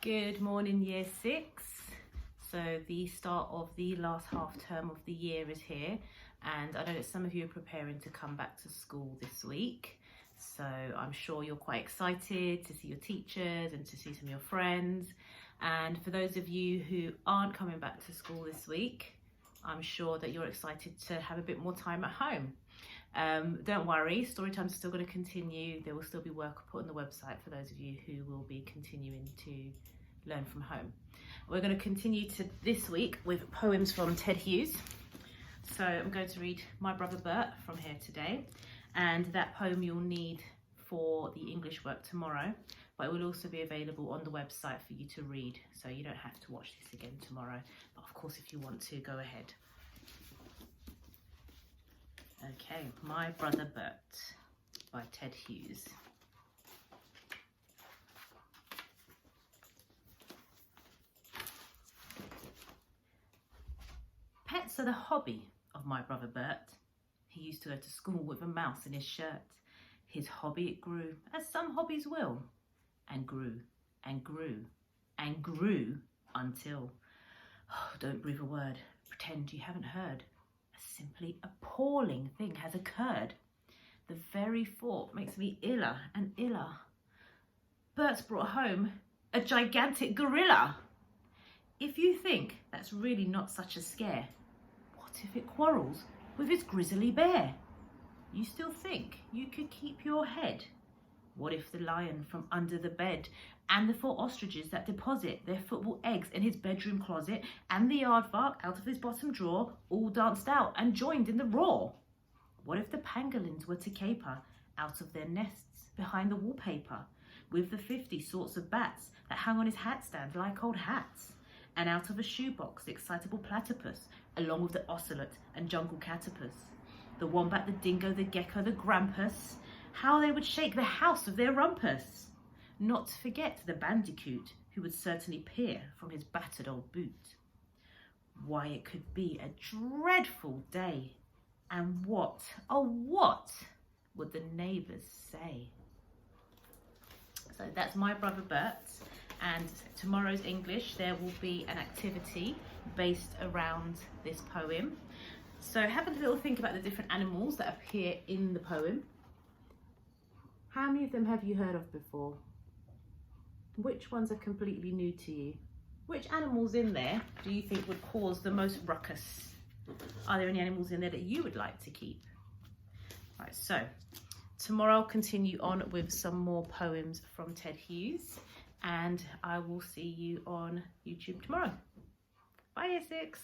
Good morning, year 6. So the start of the last half term of the year is here, and I know that some of you are preparing to come back to school this week. So I'm sure you're quite excited to see your teachers and to see some of your friends. And for those of you who aren't coming back to school this week, I'm sure that you're excited to have a bit more time at home. Don't worry, story time is still going to continue. There will still be work put on the website for those of you who will be continuing to learn from home. We're going to continue to this week with poems from Ted Hughes. So I'm going to read My Brother Bert from here today, and that poem you'll need for the English work tomorrow, but it will also be available on the website for you to read, so you don't have to watch this again tomorrow. But of course, if you want to, go ahead. Okay, My Brother Bert by Ted Hughes. Pets are the hobby of my brother Bert. He used to go to school with a mouse in his shirt. His hobby it grew, as some hobbies will, and grew, and grew, and grew until, don't breathe a word, pretend you haven't heard. A simply appalling thing has occurred. The very thought makes me iller and iller. Bert's brought home a gigantic gorilla. If you think that's really not such a scare, what if it quarrels with its grizzly bear? You still think you could keep your head? What if the lion from under the bed and the 4 ostriches that deposit their football eggs in his bedroom closet and the aardvark out of his bottom drawer all danced out and joined in the roar? What if the pangolins were to caper out of their nests behind the wallpaper with the 50 sorts of bats that hang on his hat stand like old hats? And out of a shoebox the excitable platypus, along with the ocelot and jungle catapus, the wombat, the dingo, the gecko, the grampus, how they would shake the house of their rumpus. Not to forget the bandicoot, who would certainly peer from his battered old boot. Why, it could be a dreadful day. And what, oh what, would the neighbours say? So that's My Brother Bert. And tomorrow's English, there will be an activity based around this poem. So have a little think about the different animals that appear in the poem. How many of them have you heard of before? Which ones are completely new to you? Which animals in there do you think would cause the most ruckus? Are there any animals in there that you would like to keep? Right, so tomorrow I'll continue on with some more poems from Ted Hughes, and I will see you on YouTube tomorrow. Bye, Year 6.